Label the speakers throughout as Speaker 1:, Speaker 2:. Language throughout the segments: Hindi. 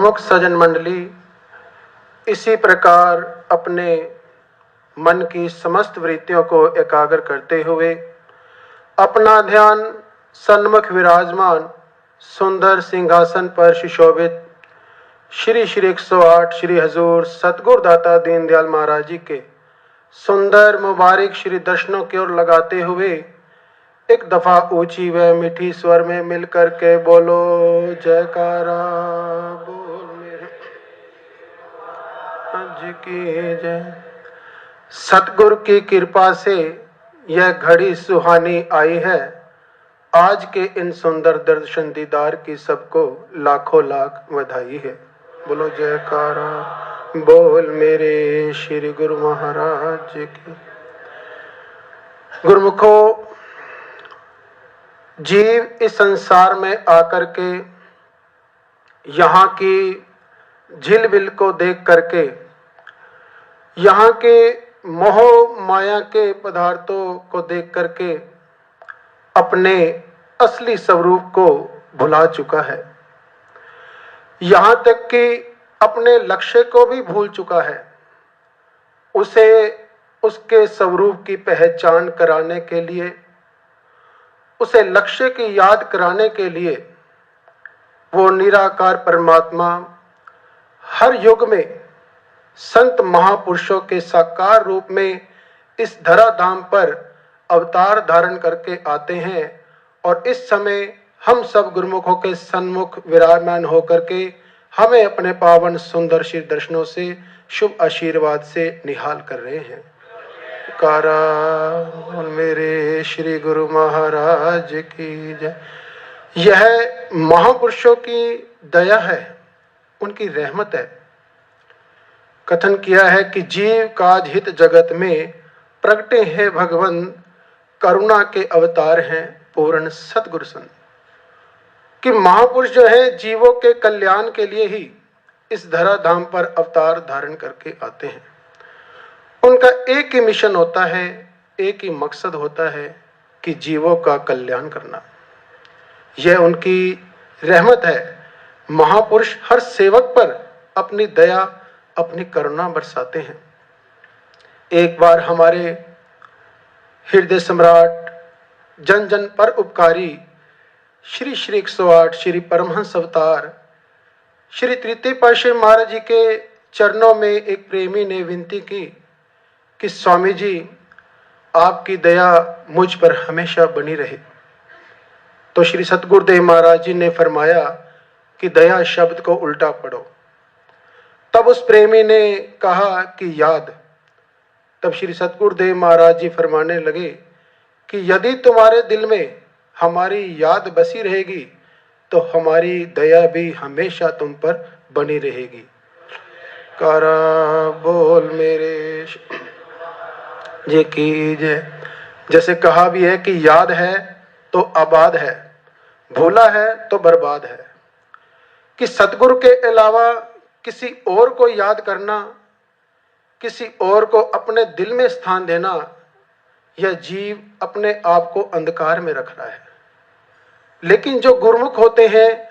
Speaker 1: गुरुमुख सज्जन मंडली, इसी प्रकार अपने मन की समस्त वृत्तियों को एकाग्र करते हुए अपना ध्यान सन्मुख विराजमान सुंदर सिंहासन पर सुशोभित श्री श्री 108 श्री हजूर सतगुरु दाता दीनदयाल महाराज जी के सुंदर मुबारक श्री दर्शनों की ओर लगाते हुए एक दफा ऊंची व मीठी स्वर में मिलकर के बोलो जयकारा बोल मेरे आज की जय। सतगुरु की कृपा से यह घड़ी सुहानी आई है। आज के इन सुंदर दर्शन दीदार की सबको लाखों लाख बधाई है। बोलो जयकारा बोल मेरे श्री गुरु महाराज की। गुरुमुखो, जीव इस संसार में आकर के यहाँ की झिलमिल को देख करके, यहाँ के मोह माया के पदार्थों को देख करके अपने असली स्वरूप को भुला चुका है। यहाँ तक कि अपने लक्ष्य को भी भूल चुका है। उसे उसके स्वरूप की पहचान कराने के लिए, उसे लक्ष्य की याद कराने के लिए वो निराकार परमात्मा हर युग में संत महापुरुषों के साकार रूप में इस धराधाम पर अवतार धारण करके आते हैं और इस समय हम सब गुरुमुखों के सन्मुख विराजमान होकर के हमें अपने पावन सुंदर श्री दर्शनों से शुभ आशीर्वाद से निहाल कर रहे हैं। कारा मेरे श्री गुरु महाराज की जय। यह महापुरुषों की दया है, उनकी रहमत है। कथन किया है कि जीव काज हित जगत में प्रगटे हैं भगवान, करुणा के अवतार हैं पूर्ण सतगुरु संत। कि महापुरुष जो है जीवों के कल्याण के लिए ही इस धराधाम पर अवतार धारण करके आते हैं। उनका एक ही मिशन होता है, एक ही मकसद होता है कि जीवों का कल्याण करना। यह उनकी रहमत है। महापुरुष हर सेवक पर अपनी दया, अपनी करुणा बरसाते हैं। एक बार हमारे हृदय सम्राट जन जन पर उपकारी श्री श्री 108 श्री परमहंस अवतार श्री तृतीय पातशाही महाराज जी के चरणों में एक प्रेमी ने विनती की कि स्वामी जी, आपकी दया मुझ पर हमेशा बनी रहे। तो श्री सतगुरुदेव महाराज जी ने फरमाया कि दया शब्द को उल्टा पढ़ो। तब उस प्रेमी ने कहा कि याद। तब श्री सतगुरुदेव महाराज जी फरमाने लगे कि यदि तुम्हारे दिल में हमारी याद बसी रहेगी तो हमारी दया भी हमेशा तुम पर बनी रहेगी। कारा बोल मेरे जे की जय। जैसे कहा भी है कि याद है तो आबाद है, भूला है तो बर्बाद है। कि सतगुरु के अलावा किसी और को याद करना, किसी और को अपने दिल में स्थान देना, यह जीव अपने आप को अंधकार में रख रहा है। लेकिन जो गुरुमुख होते हैं,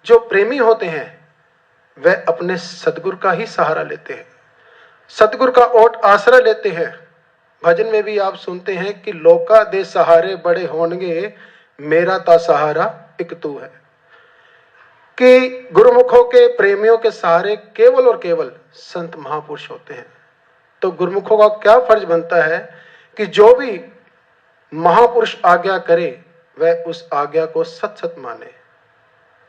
Speaker 1: जो प्रेमी होते हैं, वह अपने सतगुरु का ही सहारा लेते हैं, सतगुरु का ओट आसरा लेते हैं। भजन में भी आप सुनते हैं कि लोका दे सहारे बड़े होंगे, मेरा ता सहारा एक तू है। कि गुरुमुखों के प्रेमियों के सहारे केवल और केवल संत महापुरुष होते हैं। तो गुरुमुखों का क्या फर्ज बनता है कि जो भी महापुरुष आज्ञा करे वह उस आज्ञा को सत सत माने।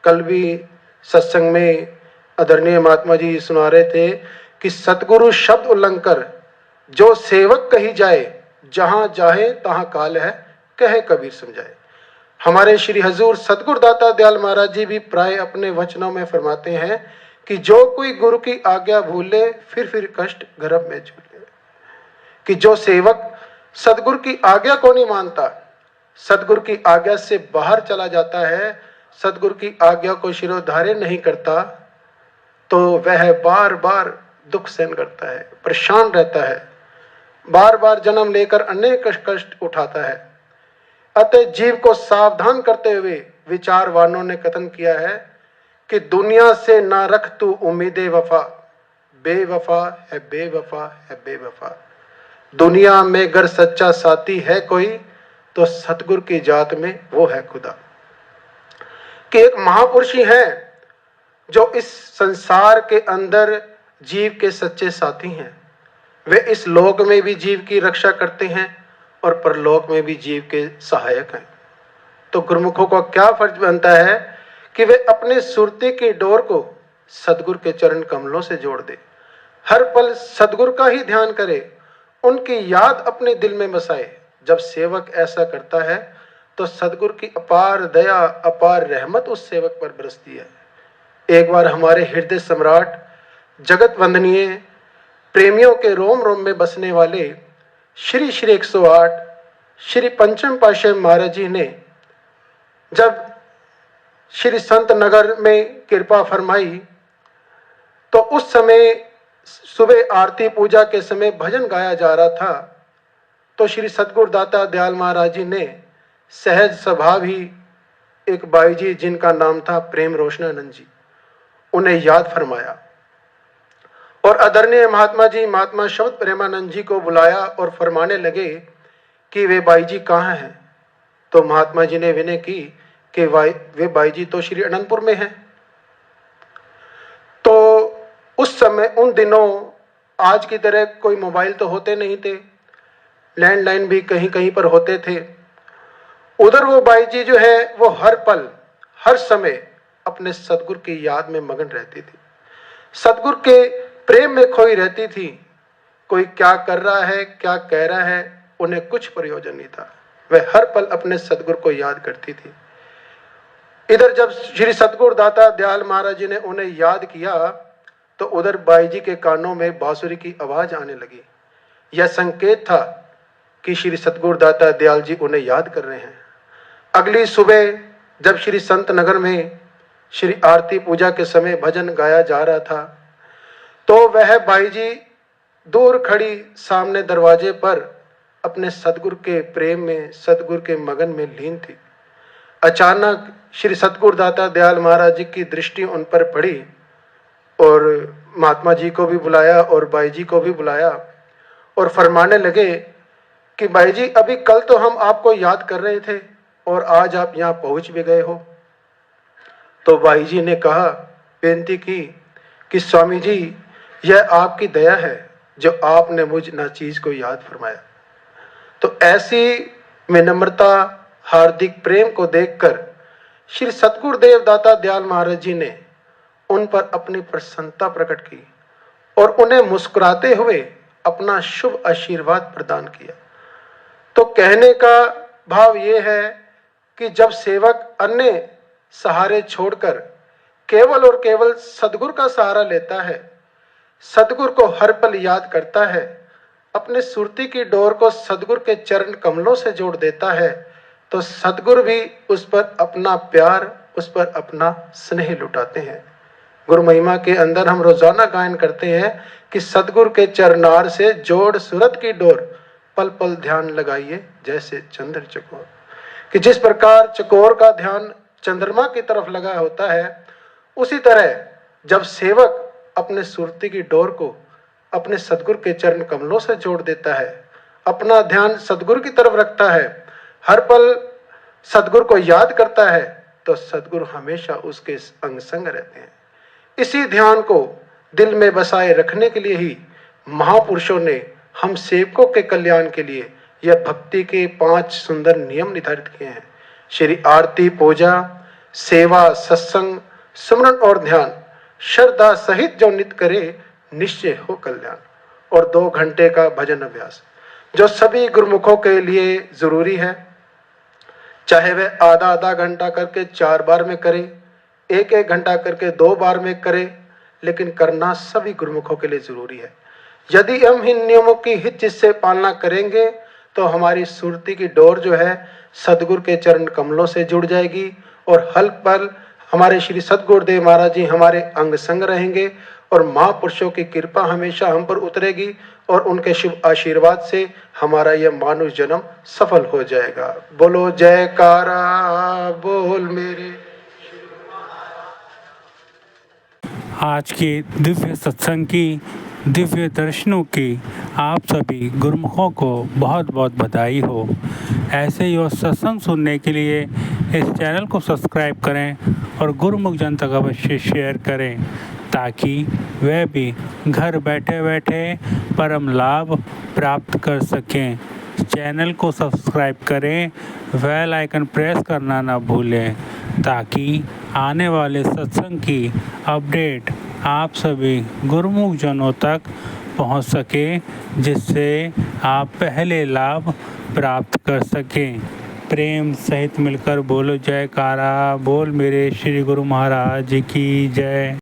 Speaker 1: कल भी सत्संग में आदरणीय महात्मा जी सुना रहे थे कि सतगुरु शब्द उल्लंघकर जो सेवक कही जाए, जहां जाहे तहां काल है, कहे कबीर समझाए। हमारे श्री हजूर सतगुरु दाता दयाल महाराज जी भी प्राय अपने वचनों में फरमाते हैं कि जो कोई गुरु की आज्ञा भूले फिर कष्ट गर्भ में झूले। कि जो सेवक सतगुरु की आज्ञा को नहीं मानता, सतगुरु की आज्ञा से बाहर चला जाता है, सतगुरु की आज्ञा को शिरोधार्य नहीं करता, तो वह बार बार दुख सहन करता है, परेशान रहता है, बार बार जन्म लेकर अनेक कष्ट उठाता है। अतः जीव को सावधान करते हुए विचारवानों ने कथन किया है कि दुनिया से ना रख तू उम्मीदे वफा, बेवफा है बेवफा है बेवफा। दुनिया में अगर सच्चा साथी है कोई तो सतगुरु की जात में वो है खुदा। कि एक महापुरुष ही है जो इस संसार के अंदर जीव के सच्चे साथी हैं। वे इस लोक में भी जीव की रक्षा करते हैं और परलोक में भी जीव के सहायक हैं। तो गुरुमुखों का क्या फर्ज बनता है कि वे अपने सुरती की डोर को सदगुरु के चरण कमलों से जोड़ दे, हर पल सदगुरु का ही ध्यान करे, उनकी याद अपने दिल में बसाए। जब सेवक ऐसा करता है तो सदगुरु की अपार दया अपार रहमत उस सेवक पर बरसती है। एक बार हमारे हृदय सम्राट जगत वंदनीय प्रेमियों के रोम रोम में बसने वाले श्री श्री 108 श्री पंचम पातशाही महाराज जी ने जब श्री संत नगर में कृपा फरमाई तो उस समय सुबह आरती पूजा के समय भजन गाया जा रहा था। तो श्री सतगुरु दाता दयाल महाराज जी ने सहज स्वभाव ही एक बाई जी जिनका नाम था प्रेम रोशनानंद जी, उन्हें याद फरमाया और आदरणीय महात्मा जी महात्मा शब्द प्रेमानंद जी को बुलाया और फरमाने लगे कि वे बाई जी कहाँ हैं। तो महात्मा जी ने विनय की कि वे बाई जी तो श्री अनंतपुर में हैं। तो उस समय उन दिनों आज की तरह कोई मोबाइल तो होते नहीं थे, लैंडलाइन भी कहीं कहीं पर होते थे। उधर वो बाई जी जो है वो हर पल हर समय अपने सदगुरु की याद में मगन रहती थी, सदगुरु के प्रेम में खोई रहती थी। कोई क्या कर रहा है क्या कह रहा है उन्हें कुछ प्रयोजन नहीं था, वह हर पल अपने सदगुरु को याद करती थी। इधर जब श्री सतगुरु दाता दयाल महाराज जी ने उन्हें याद किया तो उधर बाई जी के कानों में बांसुरी की आवाज आने लगी। यह संकेत था कि श्री सतगुरु दाता दयाल जी उन्हें याद कर रहे हैं। अगली सुबह जब श्री संत नगर में श्री आरती पूजा के समय भजन गाया जा रहा था तो वह बाई जी दूर खड़ी सामने दरवाजे पर अपने सदगुरु के प्रेम में सदगुरु के मगन में लीन थी। अचानक श्री सतगुरु दाता दयाल महाराज जी की दृष्टि उन पर पड़ी और महात्मा जी को भी बुलाया और बाई जी को भी बुलाया और फरमाने लगे कि बाई जी अभी कल तो हम आपको याद कर रहे थे और आज आप यहाँ पहुंच भी गए हो। तो बाई जी ने कहा, बेनती की कि स्वामी जी यह आपकी दया है जो आपने मुझ नाचीज को याद फरमाया। तो ऐसी विनम्रता हार्दिक प्रेम को देखकर श्री सतगुरु देव दाता दयाल महाराज जी ने उन पर अपनी प्रसन्नता प्रकट की और उन्हें मुस्कुराते हुए अपना शुभ आशीर्वाद प्रदान किया। तो कहने का भाव यह है कि जब सेवक अन्य सहारे छोड़कर केवल और केवल सदगुरु का सहारा लेता है, सदगुरु को हर पल याद करता है, अपने सुरती की डोर को सदगुरु के चरण कमलों से जोड़ देता है, तो सदगुरु भी उस पर अपना प्यार उस पर अपना स्नेह लुटाते हैं। गुरु महिमा के अंदर हम रोजाना गायन करते हैं कि सदगुरु के चरनार से जोड़ सूरत की डोर, पल पल ध्यान लगाइए जैसे चंद्र चकोर। कि जिस प्रकार चकोर का ध्यान चंद्रमा की तरफ लगा होता है, उसी तरह जब सेवक अपने सुरती की डोर को अपने सदगुरु के चरण कमलों से जोड़ देता है, अपना ध्यान सदगुरु की तरफ रखता है, हर पल सदगुरु को याद करता है, तो सदगुरु हमेशा उसके अंग संग रहते हैं। इसी ध्यान को दिल में बसाए रखने के लिए ही महापुरुषों ने हम सेवकों के कल्याण के लिए यह भक्ति के 5 सुंदर नियम निर्धारित किए हैं। श्री आरती पूजा, सेवा, सत्संग, सुमरन और ध्यान श्रद्धा सहित जो नित्य करे निश्चय हो कल्याण। और 2 घंटे का भजन अभ्यास जो सभी गुरुमुखों के लिए जरूरी है, चाहे वह आधा आधा घंटा करके 4 बार में करे, 1 घंटा करके 2 बार में करे, लेकिन करना सभी गुरुमुखों के लिए जरूरी है। यदि हम इन नियमों की हित चित से पालना करेंगे तो हमारी सुरती की डोर जो है सदगुरु के चरण कमलों से जुड़ जाएगी और हल पल हमारे श्री सतगुरुदेव महाराज जी हमारे अंग संग रहेंगे और महापुरुषों की कृपा हमेशा हम पर उतरेगी और उनके शुभ आशीर्वाद से हमारा यह मानव जन्म सफल हो जाएगा। बोलो जयकारा बोल मेरे।
Speaker 2: आज के दिव्य सत्संग की, दिव्य दर्शनों की आप सभी गुरुमुखों को बहुत बहुत बधाई हो। ऐसे ही और सत्संग सुनने के लिए इस चैनल को सब्सक्राइब करें और गुरुमुख जन तक अवश्य शेयर करें, ताकि वह भी घर बैठे बैठे परम लाभ प्राप्त कर सकें। चैनल को सब्सक्राइब करें, बेल आइकन प्रेस करना ना भूलें, ताकि आने वाले सत्संग की अपडेट आप सभी गुरुमुख जनों तक पहुंच सके, जिससे आप पहले लाभ प्राप्त कर सकें। प्रेम सहित मिलकर बोलो जयकारा, बोल मेरे श्री गुरु महाराज की जय।